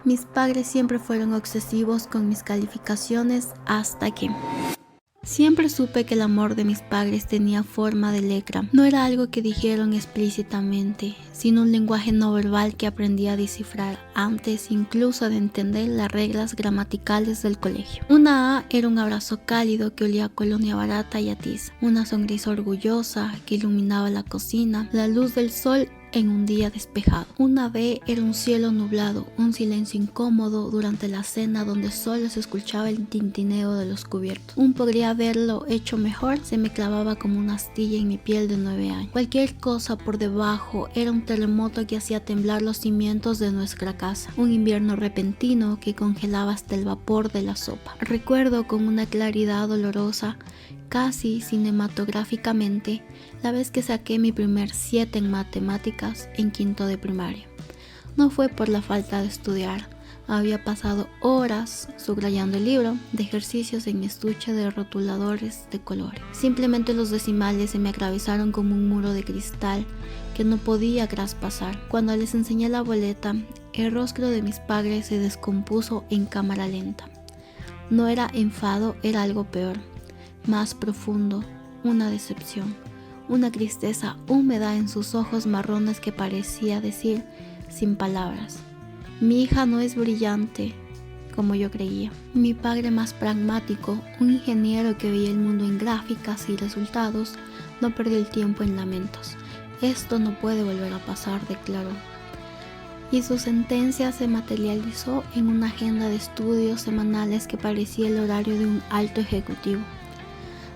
Mis padres siempre fueron obsesivos con mis calificaciones hasta que... Siempre supe que el amor de mis padres tenía forma de letra. No era algo que dijeron explícitamente, sino un lenguaje no verbal que aprendí a descifrar antes incluso de entender las reglas gramaticales del colegio. Una A era un abrazo cálido que olía a colonia barata y a tiza. Una sonrisa orgullosa que iluminaba la cocina, la luz del sol en un día despejado. Una B era un cielo nublado, un silencio incómodo durante la cena donde solo se escuchaba el tintineo de los cubiertos. Un podría haberlo hecho mejor se me clavaba como una astilla en mi piel de 9 años. Cualquier cosa por debajo era un terremoto que hacía temblar los cimientos de nuestra casa. Un invierno repentino que congelaba hasta el vapor de la sopa. Recuerdo con una claridad dolorosa, casi cinematográficamente, la vez que saqué mi primer 7 en matemáticas en quinto de primaria. No fue por la falta de estudiar, había pasado horas subrayando el libro de ejercicios en mi estuche de rotuladores de colores. Simplemente los decimales se me atravesaron como un muro de cristal que no podía traspasar. Cuando les enseñé la boleta, el rostro de mis padres se descompuso en cámara lenta. No era enfado, era algo peor, más profundo, una decepción. Una tristeza húmeda en sus ojos marrones que parecía decir, sin palabras: mi hija no es brillante como yo creía. Mi padre más pragmático, un ingeniero que veía el mundo en gráficas y resultados, no perdió el tiempo en lamentos. Esto no puede volver a pasar, declaró. Y su sentencia se materializó en una agenda de estudios semanales que parecía el horario de un alto ejecutivo.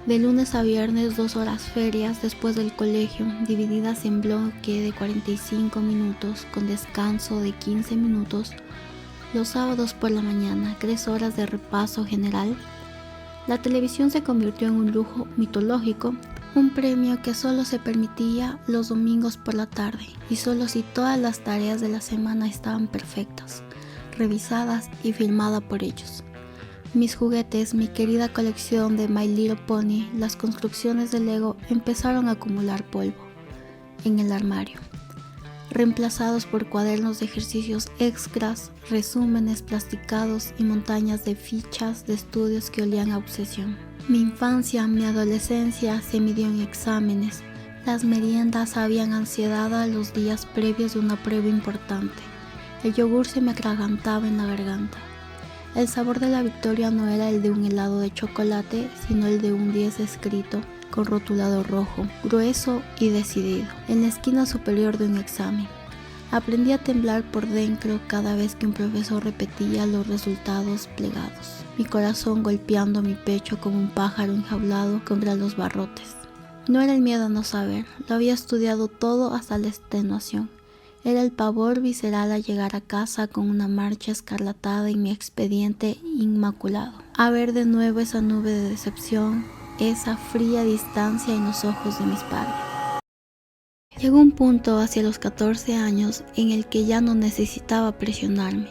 De lunes a viernes 2 horas ferias después del colegio, divididas en bloque de 45 minutos con descanso de 15 minutos. Los sábados por la mañana 3 horas de repaso general. La televisión se convirtió en un lujo mitológico, un premio que solo se permitía los domingos por la tarde y solo si todas las tareas de la semana estaban perfectas, revisadas y firmadas por ellos. Mis juguetes, mi querida colección de My Little Pony, las construcciones de Lego empezaron a acumular polvo en el armario, reemplazados por cuadernos de ejercicios extras, resúmenes plasticados y montañas de fichas de estudios que olían a obsesión. Mi infancia, mi adolescencia se midió en exámenes. Las meriendas sabían ansiedad a los días previos de una prueba importante. El yogur se me atragantaba en la garganta. El sabor de la victoria no era el de un helado de chocolate, sino el de un 10 escrito con rotulado rojo, grueso y decidido, en la esquina superior de un examen. Aprendí a temblar por dentro cada vez que un profesor repetía los resultados plegados, mi corazón golpeando mi pecho como un pájaro enjaulado contra los barrotes. No era el miedo a no saber, lo había estudiado todo hasta la extenuación. Era el pavor visceral a llegar a casa con una marcha escarlatada en mi expediente inmaculado. A ver de nuevo esa nube de decepción, esa fría distancia en los ojos de mis padres. Llegó un punto hacia los 14 años en el que ya no necesitaba presionarme.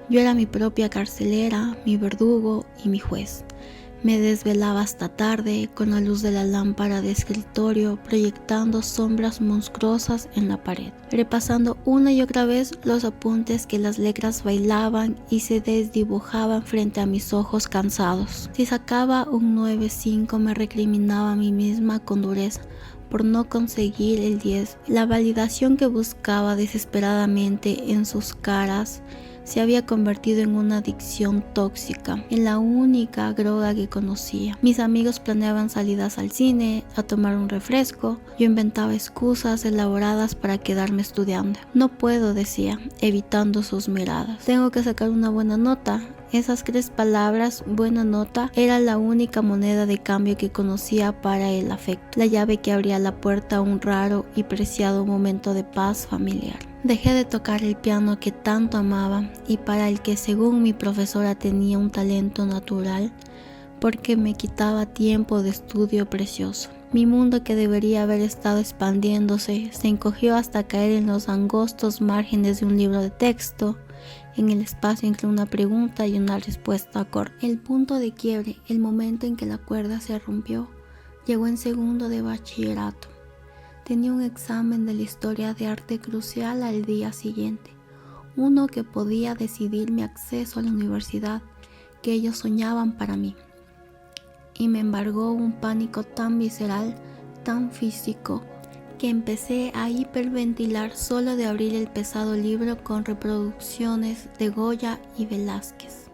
Yo era mi propia carcelera, mi verdugo y mi juez. Me desvelaba hasta tarde con la luz de la lámpara de escritorio proyectando sombras monstruosas en la pared, repasando una y otra vez los apuntes que las letras bailaban y se desdibujaban frente a mis ojos cansados. Si sacaba un 9.5 me recriminaba a mí misma con dureza por no conseguir el 10. La validación que buscaba desesperadamente en sus caras se había convertido en una adicción tóxica, en la única droga que conocía. Mis amigos planeaban salidas al cine, a tomar un refresco. Yo inventaba excusas elaboradas para quedarme estudiando. No puedo, decía, evitando sus miradas. Tengo que sacar una buena nota. Esas 3 palabras, buena nota, era la única moneda de cambio que conocía para el afecto, la llave que abría la puerta a un raro y preciado momento de paz familiar. Dejé de tocar el piano que tanto amaba y para el que según mi profesora tenía un talento natural, porque me quitaba tiempo de estudio precioso. Mi mundo, que debería haber estado expandiéndose, se encogió hasta caer en los angostos márgenes de un libro de texto, en el espacio entre una pregunta y una respuesta acorde. El punto de quiebre, el momento en que la cuerda se rompió, llegó en segundo de bachillerato. Tenía un examen de la historia de arte crucial al día siguiente, uno que podía decidir mi acceso a la universidad que ellos soñaban para mí. Y me embargó un pánico tan visceral, tan físico, que empecé a hiperventilar solo de abrir el pesado libro con reproducciones de Goya y Velázquez.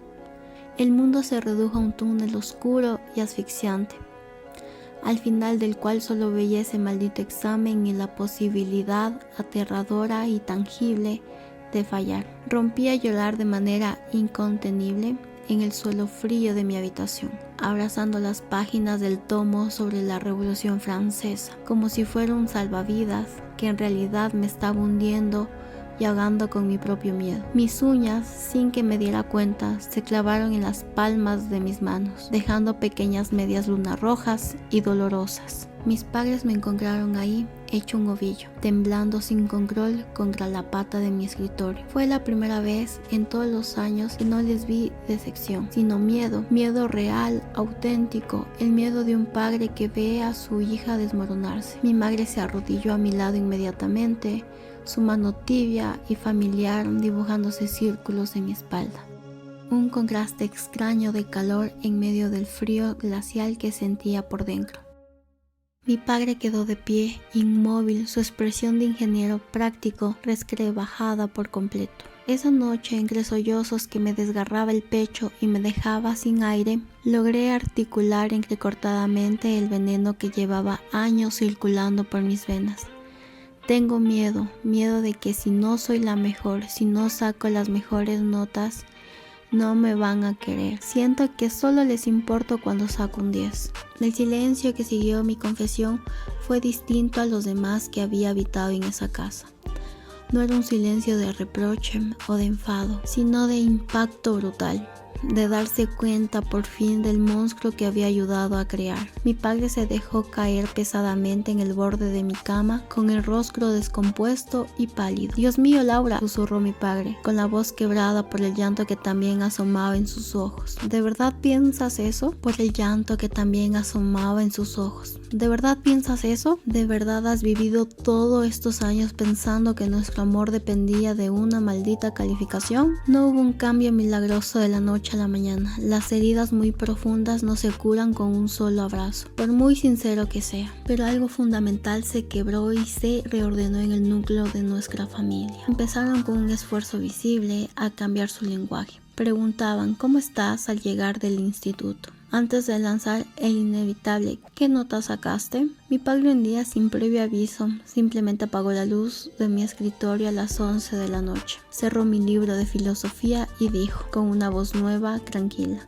El mundo se redujo a un túnel oscuro y asfixiante, al final del cual solo veía ese maldito examen y la posibilidad aterradora y tangible de fallar. Rompí a llorar de manera incontenible en el suelo frío de mi habitación, abrazando las páginas del tomo sobre la Revolución Francesa, como si fuera un salvavidas que en realidad me estaba hundiendo y ahogando con mi propio miedo. Mis uñas, sin que me diera cuenta, se clavaron en las palmas de mis manos, dejando pequeñas medias lunas rojas y dolorosas. Mis padres me encontraron ahí, hecho un ovillo, temblando sin control contra la pata de mi escritorio. Fue la primera vez en todos los años que no les vi decepción, sino miedo, miedo real, auténtico, el miedo de un padre que ve a su hija desmoronarse. Mi madre se arrodilló a mi lado inmediatamente, su mano tibia y familiar dibujándose círculos en mi espalda. Un contraste extraño de calor en medio del frío glacial que sentía por dentro. Mi padre quedó de pie, inmóvil, su expresión de ingeniero práctico resquebrajada por completo. Esa noche, entre sollozos que me desgarraba el pecho y me dejaba sin aire, logré articular entrecortadamente el veneno que llevaba años circulando por mis venas. Tengo miedo de que si no soy la mejor, si no saco las mejores notas, no me van a querer. Siento que solo les importo cuando saco un 10. El silencio que siguió mi confesión fue distinto a los demás que había habitado en esa casa. No era un silencio de reproche o de enfado, sino de impacto brutal, de darse cuenta por fin del monstruo que había ayudado a crear. Mi padre se dejó caer pesadamente en el borde de mi cama, con el rostro descompuesto y pálido. «Dios mío, Laura», susurró mi padre, con la voz quebrada por el llanto que también asomaba en sus ojos. «¿De verdad piensas eso?» Por el llanto que también asomaba en sus ojos. ¿De verdad piensas eso? ¿De verdad has vivido todos estos años pensando que nuestro amor dependía de una maldita calificación? No hubo un cambio milagroso de la noche a la mañana. Las heridas muy profundas no se curan con un solo abrazo, por muy sincero que sea. Pero algo fundamental se quebró y se reordenó en el núcleo de nuestra familia. Empezaron con un esfuerzo visible a cambiar su lenguaje. Preguntaban ¿cómo estás? Al llegar del instituto. Antes de lanzar el inevitable ¿qué nota sacaste? Mi padre un día sin previo aviso simplemente apagó la luz de mi escritorio a las 11 de la noche. Cerró mi libro de filosofía y dijo con una voz nueva, tranquila: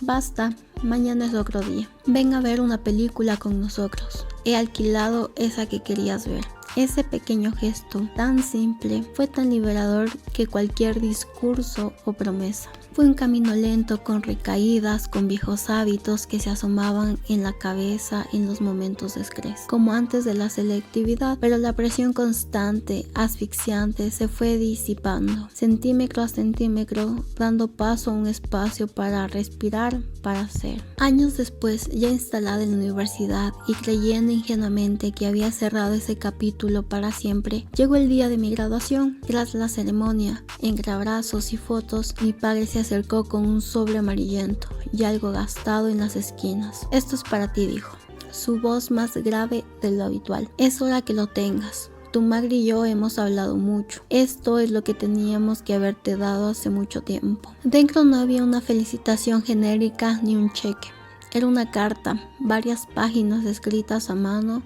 «Basta, mañana es otro día. Ven a ver una película con nosotros. He alquilado esa que querías ver». Ese pequeño gesto tan simple fue tan liberador que cualquier discurso o promesa. Fue un camino lento, con recaídas, con viejos hábitos que se asomaban en la cabeza en los momentos de estrés, como antes de la selectividad, pero la presión constante, asfixiante, se fue disipando, centímetro a centímetro, dando paso a un espacio para respirar, para ser. Años después, ya instalada en la universidad y creyendo ingenuamente que había cerrado ese capítulo para siempre, llegó el día de mi graduación. Tras la ceremonia, entre abrazos y fotos, mi padre se acercó con un sobre amarillento y algo gastado en las esquinas. «Esto es para ti», dijo, su voz más grave de lo habitual. «Es hora que lo tengas. Tu madre y yo hemos hablado mucho. Esto es lo que teníamos que haberte dado hace mucho tiempo». Dentro no había una felicitación genérica ni un cheque. Era una carta, varias páginas escritas a mano,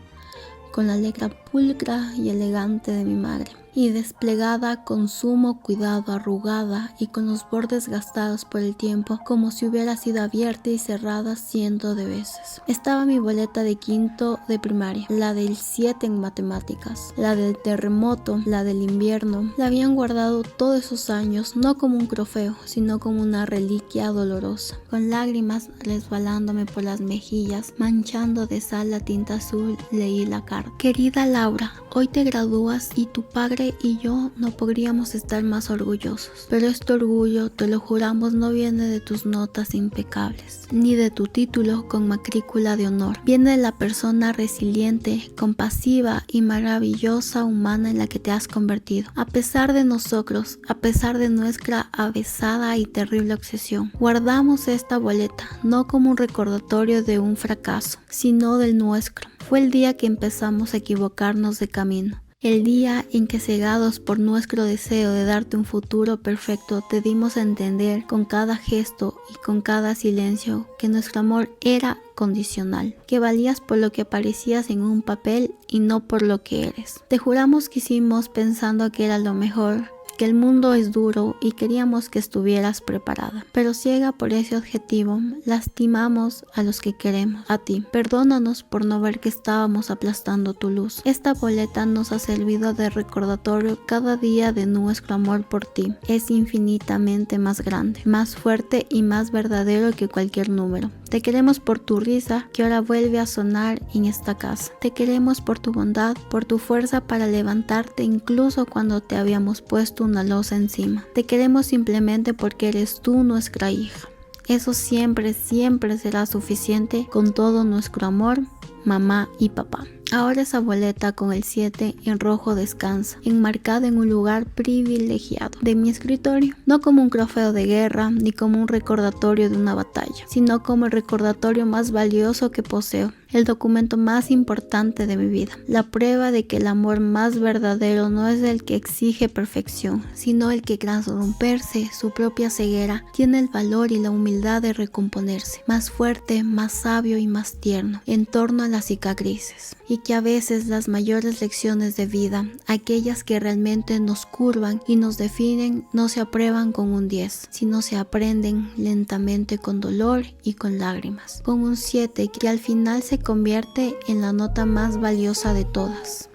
con la letra pulcra y elegante de mi madre, y desplegada con sumo cuidado, arrugada y con los bordes gastados por el tiempo, como si hubiera sido abierta y cerrada cientos de veces. Estaba mi boleta de quinto de primaria, la del 7 en matemáticas, la del terremoto, la del invierno. La habían guardado todos esos años, no como un trofeo, sino como una reliquia dolorosa. Con lágrimas resbalándome por las mejillas, manchando de sal la tinta azul, leí la carta. «Querida Laura, Laura, hoy te gradúas y tu padre y yo no podríamos estar más orgullosos. Pero este orgullo, te lo juramos, no viene de tus notas impecables, ni de tu título con matrícula de honor. Viene de la persona resiliente, compasiva y maravillosa humana en la que te has convertido. A pesar de nosotros, a pesar de nuestra avesada y terrible obsesión, guardamos esta boleta, no como un recordatorio de un fracaso, sino del nuestro. Fue el día que empezamos a equivocarnos de camino. El día en que, cegados por nuestro deseo de darte un futuro perfecto, te dimos a entender con cada gesto y con cada silencio que nuestro amor era condicional, que valías por lo que aparecías en un papel y no por lo que eres. Te juramos que hicimos pensando que era lo mejor, que el mundo es duro y queríamos que estuvieras preparada. Pero ciega por ese objetivo, lastimamos a los que queremos, a ti. Perdónanos por no ver que estábamos aplastando tu luz. Esta boleta nos ha servido de recordatorio cada día de nuestro amor por ti. Es infinitamente más grande, más fuerte y más verdadero que cualquier número. Te queremos por tu risa que ahora vuelve a sonar en esta casa. Te queremos por tu bondad, por tu fuerza para levantarte incluso cuando te habíamos puesto una losa encima. Te queremos simplemente porque eres tú nuestra hija. Eso siempre, siempre será suficiente con todo nuestro amor, mamá y papá. Ahora esa boleta con el 7 en rojo descansa, enmarcada en un lugar privilegiado de mi escritorio, no como un trofeo de guerra ni como un recordatorio de una batalla, sino como el recordatorio más valioso que poseo, el documento más importante de mi vida, la prueba de que el amor más verdadero no es el que exige perfección, sino el que tras romperse su propia ceguera tiene el valor y la humildad de recomponerse, más fuerte, más sabio y más tierno, en torno a las cicatrices. Y que a veces las mayores lecciones de vida, aquellas que realmente nos curvan y nos definen, no se aprueban con un 10, sino se aprenden lentamente con dolor y con lágrimas, con un 7 que al final se convierte en la nota más valiosa de todas.